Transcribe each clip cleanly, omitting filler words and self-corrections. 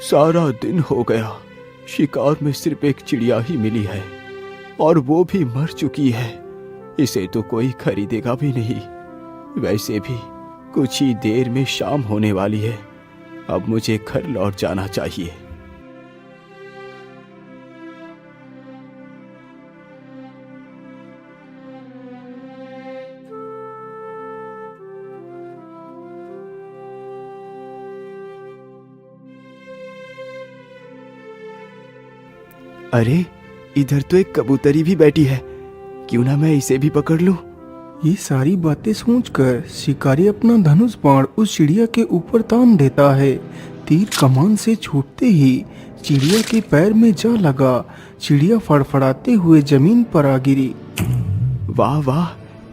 सारा दिन हो गया, शिकार में सिर्फ एक चिड़िया ही मिली है और वो भी मर चुकी है। इसे तो कोई खरीदेगा भी नहीं। वैसे भी कुछ ही देर में शाम होने वाली है। अब मुझे घर लौट जाना चाहिए। अरे, इधर तो एक कबूतरी भी बैठी है। क्यों ना मैं इसे भी पकड़ लूं? ये सारी बातें सोचकर शिकारी अपना धनुष बाण उस चिड़िया के ऊपर तान देता है। तीर कमान से छूटते ही चिड़िया के पैर में जा लगा। चिड़िया फड़फड़ाते हुए जमीन पर आ गिरी। वाह वाह,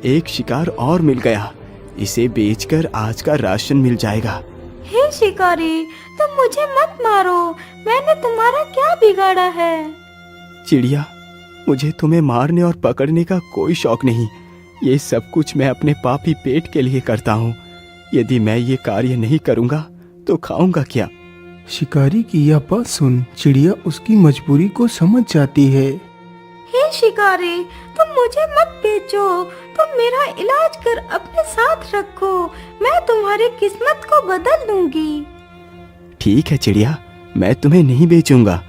एक शिकार और मिल गया। इसे बेचकर आज का राशन मिल जाएगा। हे शिकारी, तुम मुझे मत मारो। मैंने तुम्हारा क्या बिगाड़ा है? चिड़िया, मुझे तुम्हें मारने और पकड़ने का कोई शौक नहीं। ये सब कुछ मैं अपने पापी पेट के लिए करता हूँ। यदि मैं ये कार्य नहीं करूँगा तो खाऊंगा क्या? शिकारी की यह बात सुन चिड़िया उसकी मजबूरी को समझ जाती है। हे शिकारी, तुम मुझे मत बेचो। तुम मेरा इलाज कर अपने साथ रखो। मैं तुम्हारी किस्मत को बदल दूंगी। ठीक है चिड़िया, मैं तुम्हें नहीं बेचूंगा।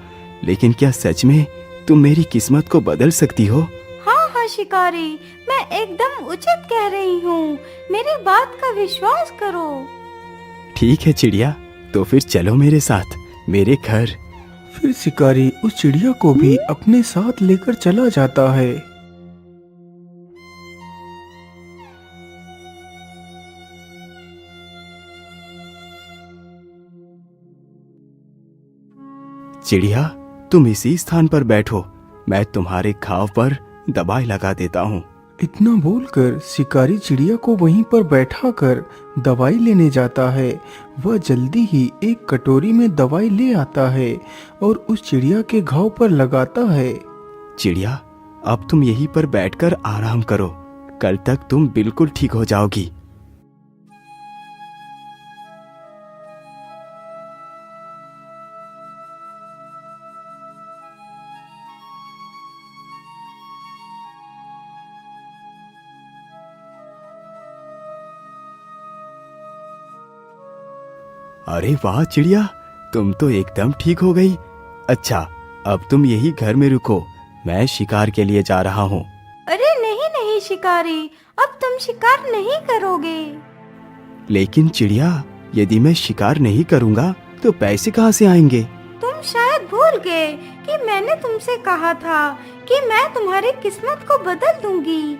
लेकिन क्या सच में तुम मेरी किस्मत को बदल सकती हो? हाँ हाँ शिकारी, मैं एकदम उचित कह रही हूँ। मेरी बात का विश्वास करो। ठीक है चिड़िया, तो फिर चलो मेरे साथ मेरे घर। फिर शिकारी उस चिड़िया को भी अपने साथ लेकर चला जाता है। चिड़िया, तुम इसी स्थान पर बैठो। मैं तुम्हारे घाव पर दवाई लगा देता हूँ। इतना बोलकर शिकारी चिड़िया को वहीं पर बैठाकर दवाई लेने जाता है। वह जल्दी ही एक कटोरी में दवाई ले आता है और उस चिड़िया के घाव पर लगाता है। चिड़िया, अब तुम यहीं पर बैठकर आराम करो। कल तक तुम बिल्कुल ठीक हो जाओगी। अरे वाह चिड़िया, तुम तो एकदम ठीक हो गई। अच्छा, अब तुम यही घर में रुको। मैं शिकार के लिए जा रहा हूँ। अरे नहीं नहीं शिकारी, अब तुम शिकार नहीं करोगे। लेकिन चिड़िया, यदि मैं शिकार नहीं करूँगा तो पैसे कहाँ से आएंगे? तुम शायद भूल गए कि मैंने तुमसे कहा था कि मैं तुम्हारी किस्मत को बदल दूंगी।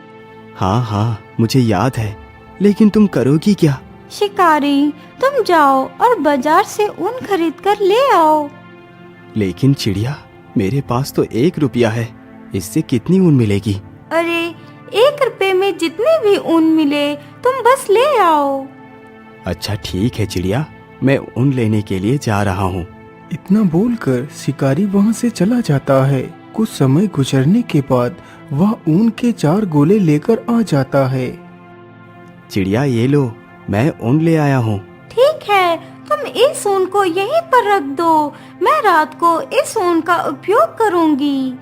हाँ हाँ, मुझे याद है। लेकिन तुम करोगी क्या? शिकारी, तुम जाओ और बाजार से ऊन खरीद कर ले आओ। लेकिन चिड़िया, मेरे पास तो 1 रुपया है। इससे कितनी ऊन मिलेगी? अरे 1 रुपए में जितने भी ऊन मिले तुम बस ले आओ। अच्छा ठीक है चिड़िया, मैं ऊन लेने के लिए जा रहा हूँ। इतना बोलकर शिकारी वहां से चला जाता है। कुछ समय गुजरने के बाद वह ऊन के 4 गोले लेकर आ जाता है। चिड़िया, ये लो, मैं ऊन ले आया हूँ। ठीक है, तुम इस ऊन को यहीं पर रख दो। मैं रात को इस ऊन का उपयोग करूंगी।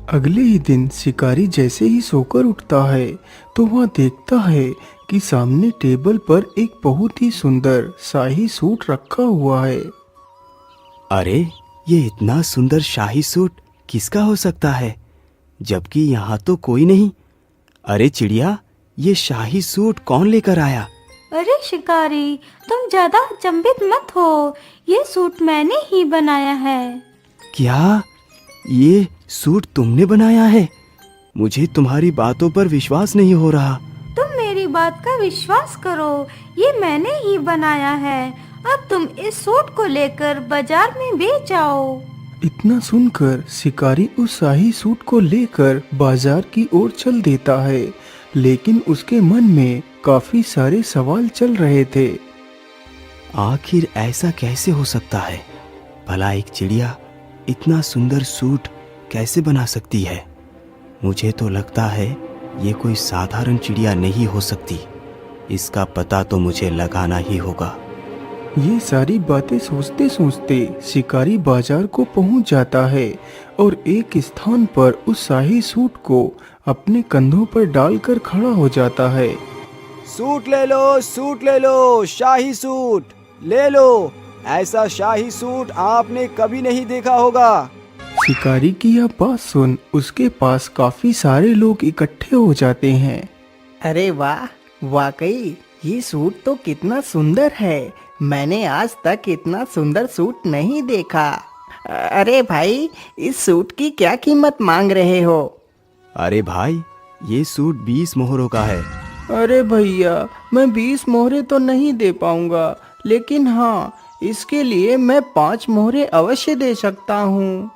अगले ही दिन शिकारी जैसे ही सोकर उठता है तो वह देखता है कि सामने टेबल पर एक बहुत ही सुंदर शाही सूट रखा हुआ है। अरे, ये इतना सुंदर शाही सूट किसका हो सकता है, जबकि यहाँ तो कोई नहीं। अरे चिड़िया, ये शाही सूट कौन लेकर आया? अरे शिकारी, तुम ज्यादा अचंभित मत हो, ये सूट मैंने ही बनाया है। क्या ये सूट तुमने बनाया है? मुझे तुम्हारी बातों पर विश्वास नहीं हो रहा। तुम मेरी बात का विश्वास करो, ये मैंने ही बनाया है। अब तुम इस सूट को लेकर बाजार में बेच आओ। इतना सुनकर शिकारी उस शाही सूट को लेकर बाजार की ओर चल देता है, लेकिन उसके मन में काफी सारे सवाल चल रहे थे। आखिर ऐसा कैसे हो सकता है? भला एक चिड़िया इतना सुंदर सूट कैसे बना सकती है? मुझे तो लगता है ये कोई साधारण चिड़िया नहीं हो सकती। इसका पता तो मुझे लगाना ही होगा। ये सारी बातें सोचते सोचते शिकारी बाजार को पहुंच जाता है और एक स्थान पर उस शाही सूट को अपने कंधों पर डालकर खड़ा हो जाता है। सूट ले लो, शाही सूट ले लो। ऐसा शाही सूट आपने कभी नहीं देखा होगा। शिकारी की यह बात सुन उसके पास काफी सारे लोग इकट्ठे हो जाते हैं। अरे वाह, वाकई ये सूट तो कितना सुंदर है। मैंने आज तक इतना सुंदर सूट नहीं देखा। अरे भाई, इस सूट की क्या कीमत मांग रहे हो? अरे भाई, ये सूट 20 मोहरों का है। अरे भैया, मैं 20 मोहरे तो नहीं दे पाऊंगा, लेकिन हाँ, इसके लिए मैं 5 मोहरे अवश्य दे सकता हूँ।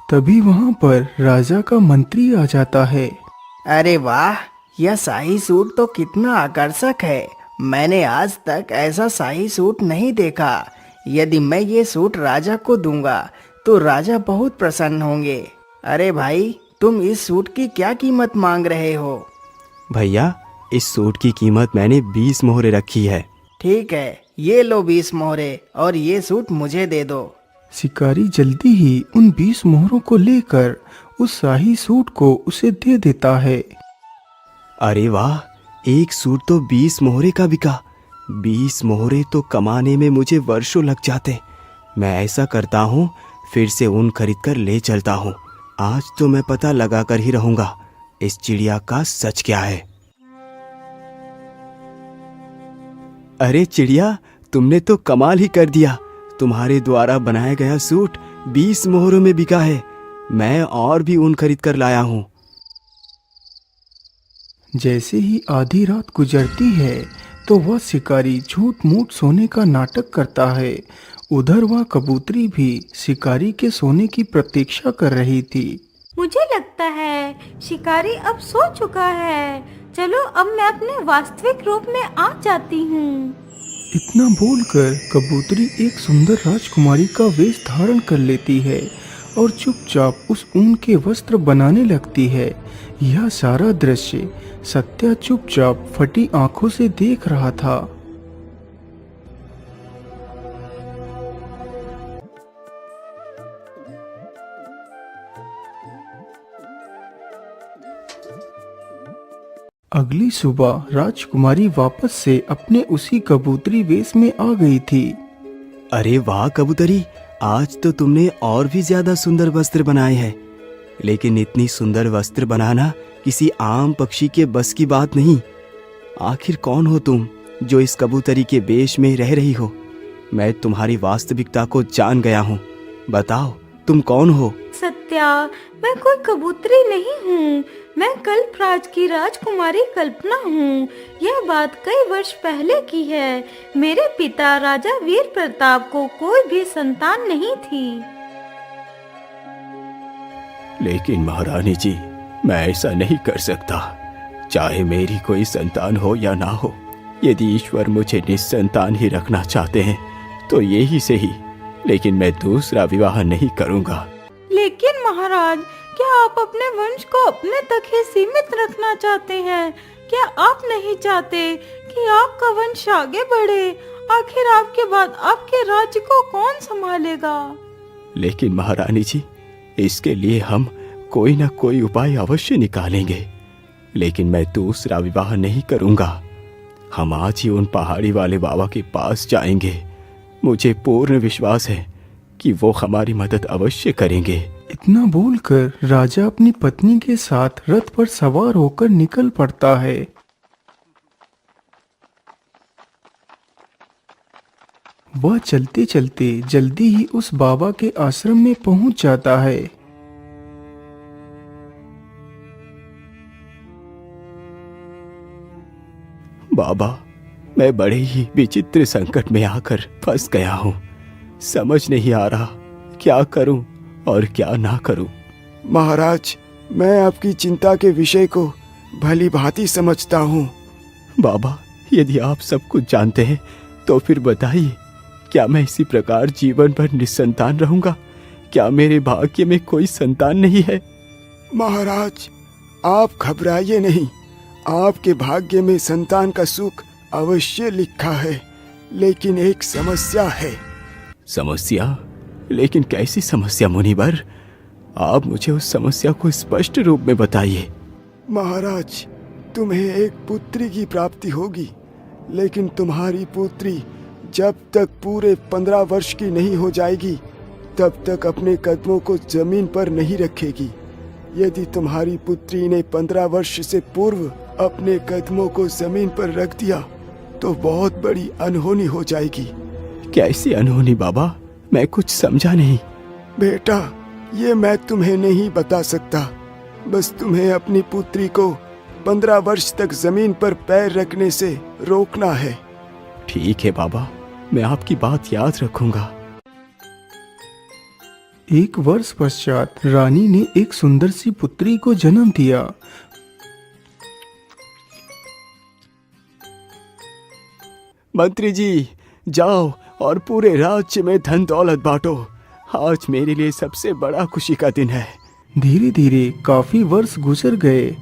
तभी वहाँ पर राजा का मंत्री आ जाता है। अरे वाह, यह शाही सूट तो कितना आकर्षक है। मैंने आज तक ऐसा शाही सूट नहीं देखा। यदि मैं ये सूट राजा को दूंगा तो राजा बहुत प्रसन्न होंगे। अरे भाई, तुम इस सूट की क्या कीमत मांग रहे हो? भैया, इस सूट की कीमत मैंने 20 मोहरे रखी है। ठीक है, ये लो 20 मोहरे और ये सूट मुझे दे दो। शिकारी जल्दी ही उन 20 मोहरों को लेकर उस शाही सूट को उसे दे देता है। अरे वाह, एक सूट तो 20 मोहरे का बिका। 20 मोहरे तो कमाने में मुझे वर्षों लग जाते। मैं ऐसा करता हूँ, फिर से ऊन खरीद कर ले चलता हूँ। आज तो मैं पता लगा कर ही रहूंगा इस चिड़िया का सच क्या है। अरे चिड़िया, तुमने तो कमाल ही कर दिया। तुम्हारे द्वारा बनाया गया सूट 20 मोहरों में बिका है। मैं और भी ऊन खरीद कर लाया हूँ। जैसे ही आधी रात गुजरती है तो वह शिकारी झूठ मूठ सोने का नाटक करता है। उधर वह कबूतरी भी शिकारी के सोने की प्रतीक्षा कर रही थी। मुझे लगता है शिकारी अब सो चुका है। चलो, अब मैं अपने वास्तविक रूप में आ जाती हूँ। इतना बोलकर कबूतरी एक सुंदर राजकुमारी का वेश धारण कर लेती है और चुपचाप उस ऊन के वस्त्र बनाने लगती है। यह सारा दृश्य सत्या चुपचाप फटी आंखों से देख रहा था। अगली सुबह राजकुमारी वापस से अपने उसी कबूतरी वेश में आ गई थी। अरे वाह कबूतरी, आज तो तुमने और भी ज्यादा सुंदर वस्त्र बनाए हैं। लेकिन इतनी सुंदर वस्त्र बनाना किसी आम पक्षी के बस की बात नहीं। आखिर कौन हो तुम जो इस कबूतरी के वेश में रह रही हो? मैं तुम्हारी वास्तविकता को जान गया हूँ। बताओ, तुम कौन हो? सत्या, मैं कोई कबूतरी नहीं हूँ। मैं कल्पराज की राजकुमारी कल्पना हूँ। यह बात कई वर्ष पहले की है। मेरे पिता राजा वीर प्रताप को कोई भी संतान नहीं थी। लेकिन महारानी जी, मैं ऐसा नहीं कर सकता। चाहे मेरी कोई संतान हो या ना हो, यदि ईश्वर मुझे निस्संतान ही रखना चाहते हैं तो ये ही सही। लेकिन मैं दूसरा विवाह नहीं करूंगा। लेकिन महाराज, क्या आप अपने वंश को अपने तक ही सीमित रखना चाहते हैं? क्या आप नहीं चाहते कि आपका वंश आगे बढ़े? आखिर आपके बाद आपके राज्य को कौन संभालेगा? लेकिन महारानी जी, इसके लिए हम कोई ना कोई उपाय अवश्य निकालेंगे। लेकिन मैं दूसरा विवाह नहीं करूंगा। हम आज ही उन पहाड़ी वाले बाबा के पास जाएंगे। मुझे पूर्ण विश्वास है कि वो हमारी मदद अवश्य करेंगे। इतना बोलकर राजा अपनी पत्नी के साथ रथ पर सवार होकर निकल पड़ता है। वह चलते चलते जल्दी ही उस बाबा के आश्रम में पहुंच जाता है। बाबा, मैं बड़े ही विचित्र संकट में आकर फंस गया हूँ। समझ नहीं आ रहा क्या करूं और क्या ना करूं। महाराज, मैं आपकी चिंता के विषय को भली भांति समझता हूँ। बाबा, यदि आप सब कुछ जानते हैं तो फिर बताइए, क्या मैं इसी प्रकार जीवन भर निसंतान रहूंगा? क्या मेरे भाग्य में कोई संतान नहीं है? महाराज, आप घबराइए नहीं। आपके भाग्य में संतान का सुख अवश्य लिखा है, लेकिन एक समस्या है। समस्या? लेकिन कैसी समस्या मुनिवर? आप मुझे उस समस्या को स्पष्ट रूप में बताइए। महाराज, तुम्हें एक पुत्री की प्राप्ति होगी, लेकिन तुम्हारी पुत्री जब तक पूरे 15 वर्ष की नहीं हो जाएगी तब तक अपने कदमों को जमीन पर नहीं रखेगी। यदि तुम्हारी पुत्री ने 15 वर्ष से पूर्व अपने कदमों को जमीन पर रख दिया तो बहुत बड़ी अनहोनी हो जाएगी। कैसी अनहोनी बाबा? मैं कुछ समझा नहीं। बेटा, ये मैं तुम्हें नहीं बता सकता। बस तुम्हें अपनी पुत्री को 15 वर्ष तक जमीन पर पैर रखने से रोकना है। ठीक है बाबा, मैं आपकी बात याद रखूंगा। 1 वर्ष पश्चात रानी ने एक सुंदर सी पुत्री को जन्म दिया। मंत्री जी, जाओ और पूरे राज्य में धन दौलत बांटो। आज मेरे लिए सबसे बड़ा खुशी का दिन है। धीरे धीरे काफी वर्ष गुजर गए।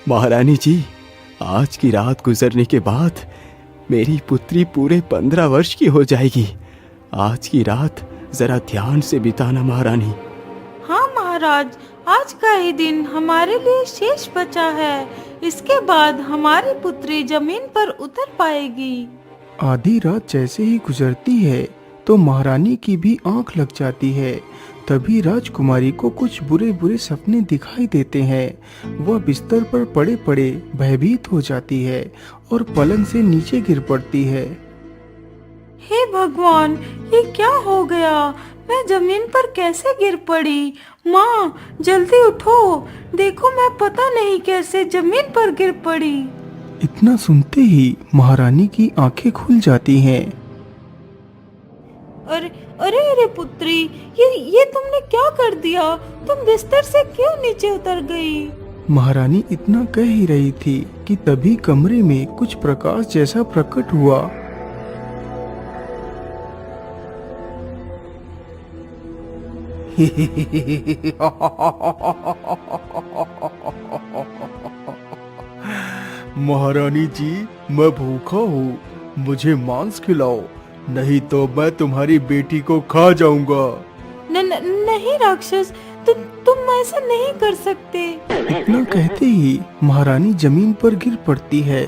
महारानी जी, आज की रात गुजरने के बाद मेरी पुत्री पूरे 15 वर्ष की हो जाएगी। आज की रात जरा ध्यान से बिताना महारानी। हाँ महाराज, आज का ही दिन हमारे लिए शेष बचा है। इसके बाद हमारी पुत्री जमीन पर उतर पाएगी। आधी रात जैसे ही गुजरती है तो महारानी की भी आंख लग जाती है। तभी राजकुमारी को कुछ बुरे बुरे सपने दिखाई देते हैं। वह बिस्तर पर पड़े पड़े भयभीत हो जाती है और पलंग से नीचे गिर पड़ती है। हे भगवान, ये क्या हो गया? मैं जमीन पर कैसे गिर पड़ी? माँ, जल्दी उठो, देखो मैं पता नहीं कैसे जमीन पर गिर पड़ी। इतना सुनते ही महारानी की आंखें खुल जाती हैं। अरे अरे अरे पुत्री, ये तुमने क्या कर दिया? तुम बिस्तर से क्यों नीचे उतर गई? महारानी इतना कह ही रही थी कि तभी कमरे में कुछ प्रकाश जैसा प्रकट हुआ। महारानी जी, मैं भूखा हूँ, मुझे मांस खिलाओ, नहीं तो मैं तुम्हारी बेटी को खा जाऊंगा। नहीं राक्षस, तुम ऐसा नहीं कर सकते। इतना कहते ही महारानी जमीन पर गिर पड़ती है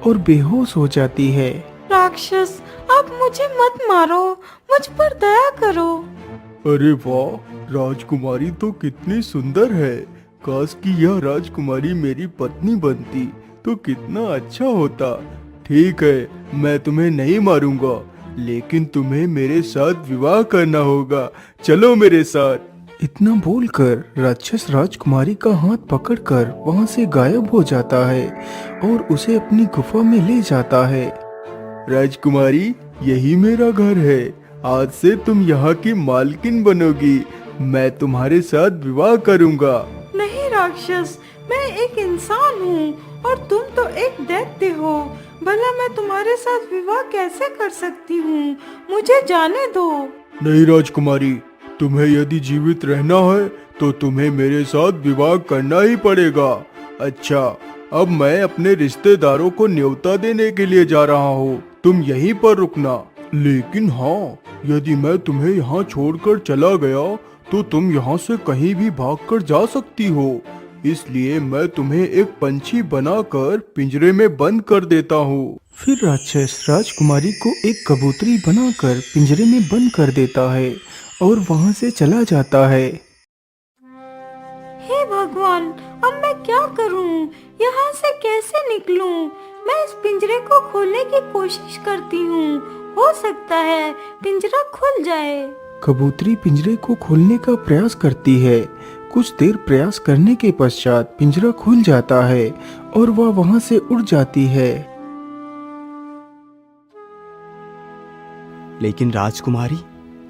और बेहोश हो जाती है। राक्षस, आप मुझे मत मारो, मुझ पर दया करो। अरे वाह, राजकुमारी तो कितनी सुंदर है। काश कि यह राजकुमारी मेरी पत्नी बनती तो कितना अच्छा होता। ठीक है, मैं तुम्हें नहीं मारूंगा, लेकिन तुम्हें मेरे साथ विवाह करना होगा। चलो मेरे साथ। इतना बोलकर राक्षस राजकुमारी का हाथ पकड़कर वहां से गायब हो जाता है और उसे अपनी गुफा में ले जाता है। राजकुमारी, यही मेरा घर है। आज से तुम यहाँ की मालकिन बनोगी। मैं तुम्हारे साथ विवाह करूँगा। नहीं राक्षस, मैं एक इंसान हूँ और तुम तो एक दैत्य हो। भला मैं तुम्हारे साथ विवाह कैसे कर सकती हूँ? मुझे जाने दो। नहीं राजकुमारी, तुम्हें यदि जीवित रहना है तो तुम्हें मेरे साथ विवाह करना ही पड़ेगा। अच्छा, अब मैं अपने रिश्तेदारों को न्योता देने के लिए जा रहा हूँ, तुम यहीं पर रुकना। लेकिन हाँ, यदि मैं तुम्हें यहाँ छोड़कर चला गया तो तुम यहाँ से कहीं भी भागकर जा सकती हो। इसलिए मैं तुम्हें एक पंछी बनाकर पिंजरे में बंद कर देता हूँ। फिर राक्षस राजकुमारी को एक कबूतरी बनाकर पिंजरे में बंद कर देता है और वहाँ से चला जाता है। हे भगवान, अब मैं क्या करूं? यहाँ से कैसे निकलूं? मैं इस पिंजरे को खोलने की कोशिश करती हूँ, हो सकता है पिंजरा खुल जाए। कबूतरी पिंजरे को खोलने का प्रयास करती है। कुछ देर प्रयास करने के पश्चात पिंजरा खुल जाता है और वह वहाँ से उड़ जाती है। लेकिन राजकुमारी,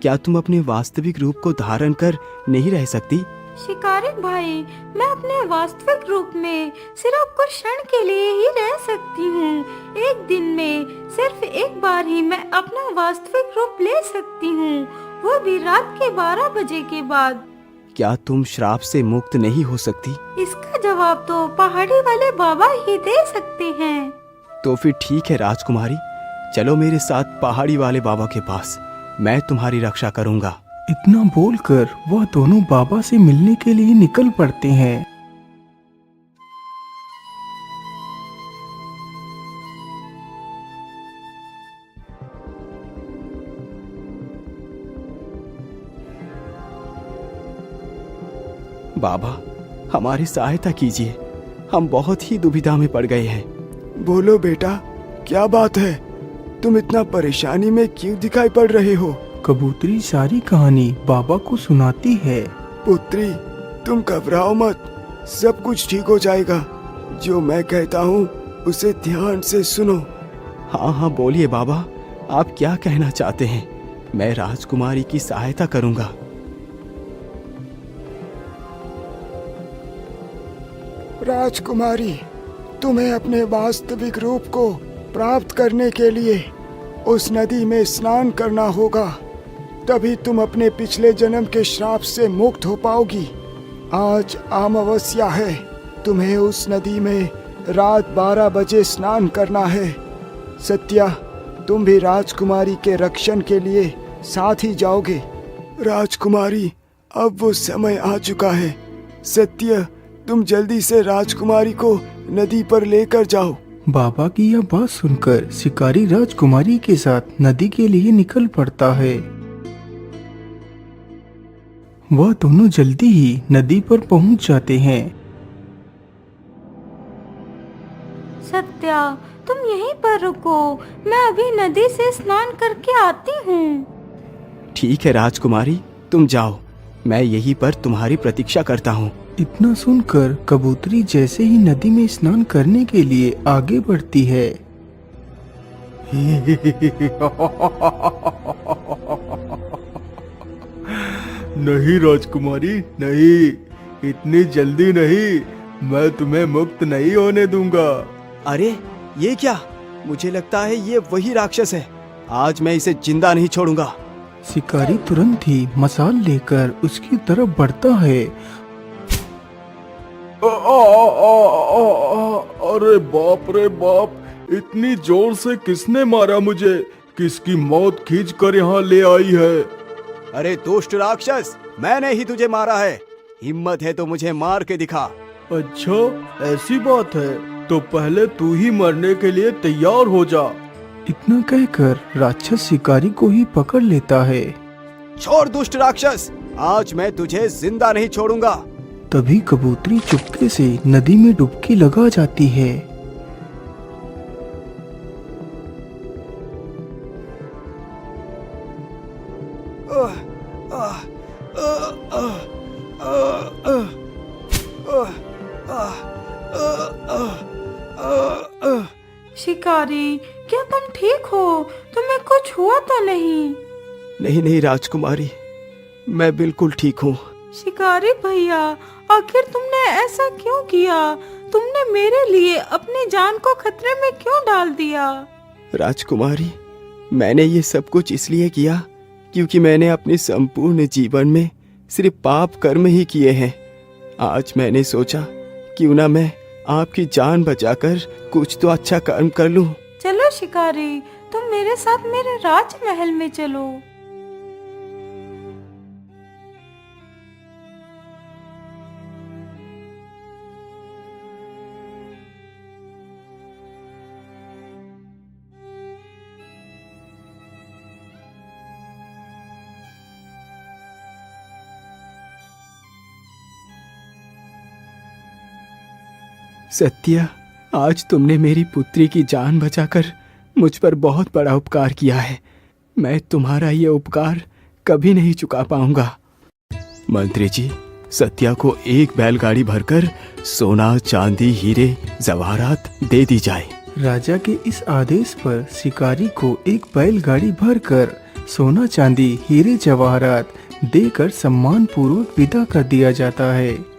क्या तुम अपने वास्तविक रूप को धारण कर नहीं रह सकती? शिकारी भाई, मैं अपने वास्तविक रूप में सिर्फ कुछ क्षण के लिए ही रह सकती हूँ। एक दिन में सिर्फ एक बार ही मैं अपना वास्तविक रूप ले सकती हूँ, वो भी रात के 12 बजे के बाद। क्या तुम श्राप से मुक्त नहीं हो सकती? इसका जवाब तो पहाड़ी वाले बाबा ही दे सकते हैं। तो फिर ठीक है राजकुमारी, चलो मेरे साथ पहाड़ी वाले बाबा के पास, मैं तुम्हारी रक्षा करूंगा। इतना बोलकर वह दोनों बाबा से मिलने के लिए निकल पड़ते हैं। बाबा, हमारी सहायता कीजिए, हम बहुत ही दुविधा में पड़ गए हैं। बोलो बेटा, क्या बात है? तुम इतना परेशानी में क्यों दिखाई पड़ रहे हो? कबूतरी सारी कहानी बाबा को सुनाती है। पुत्री, तुम घबराओ मत, सब कुछ ठीक हो जाएगा। जो मैं कहता हूँ उसे ध्यान से सुनो। हाँ हाँ, बोलिए बाबा, आप क्या कहना चाहते हैं? मैं राजकुमारी की सहायता करूंगा। राजकुमारी, तुम्हें अपने वास्तविक रूप को प्राप्त करने के लिए उस नदी में स्नान करना होगा, तभी तुम अपने पिछले जन्म के श्राप से मुक्त हो पाओगी। आज अमावस्या है, तुम्हें उस नदी में रात 12 बजे स्नान करना है। सत्या, तुम भी राजकुमारी के रक्षण के लिए साथ ही जाओगे। राजकुमारी, अब वो समय आ चुका है। सत्य, तुम जल्दी से राजकुमारी को नदी पर लेकर जाओ। बाबा की यह बात सुनकर शिकारी राजकुमारी के साथ नदी के लिए निकल पड़ता है। वह दोनों जल्दी ही नदी पर पहुंच जाते हैं। सत्या, तुम यहीं पर रुको, मैं अभी नदी से स्नान करके आती हूँ। ठीक है राजकुमारी, तुम जाओ, मैं यहीं पर तुम्हारी प्रतीक्षा करता हूँ। इतना सुनकर कबूतरी जैसे ही नदी में स्नान करने के लिए आगे बढ़ती है। नहीं राजकुमारी, नहीं, इतनी जल्दी नहीं, मैं तुम्हें मुक्त नहीं होने दूंगा। अरे ये क्या? मुझे लगता है ये वही राक्षस है। आज मैं इसे जिंदा नहीं छोड़ूंगा। शिकारी तुरंत ही मसाल लेकर उसकी तरफ बढ़ता है। अरे बाप रे बाप, इतनी जोर से किसने मारा मुझे? किसकी मौत खींच कर यहाँ ले आई है? अरे दुष्ट राक्षस, मैंने ही तुझे मारा है। हिम्मत है तो मुझे मार के दिखा। अच्छा, ऐसी बात है तो पहले तू ही मरने के लिए तैयार हो जा। इतना कहकर राक्षस शिकारी को ही पकड़ लेता है। छोड़ दुष्ट राक्षस, आज मैं तुझे जिंदा नहीं छोड़ूंगा। तभी कबूतरी चुपके से नदी में डुबकी लगा जाती है। शिकारी, क्या तुम ठीक हो? तुम्हें कुछ हुआ तो नहीं? नहीं नहीं राजकुमारी, मैं बिल्कुल ठीक हूँ। शिकारी भैया, आखिर तुमने ऐसा क्यों किया? तुमने मेरे लिए अपनी जान को खतरे में क्यों डाल दिया? राजकुमारी, मैंने ये सब कुछ इसलिए किया क्योंकि मैंने अपने संपूर्ण जीवन में सिर्फ पाप कर्म ही किए हैं। आज मैंने सोचा क्यों ना मैं आपकी जान बचाकर कुछ तो अच्छा कर्म कर लूं। चलो शिकारी, तुम मेरे साथ मेरे राजमहल में चलो। सत्या, आज तुमने मेरी पुत्री की जान बचाकर मुझ पर बहुत बड़ा उपकार किया है। मैं तुम्हारा ये उपकार कभी नहीं चुका पाऊंगा। मंत्री जी, सत्या को एक बैलगाड़ी भरकर सोना, चांदी, हीरे, जवाहरात दे दी जाए। राजा के इस आदेश पर शिकारी को एक बैलगाड़ी भरकर सोना, चांदी, हीरे, जवाहरात देकर सम्मान पूर्वक विदा कर दिया जाता है।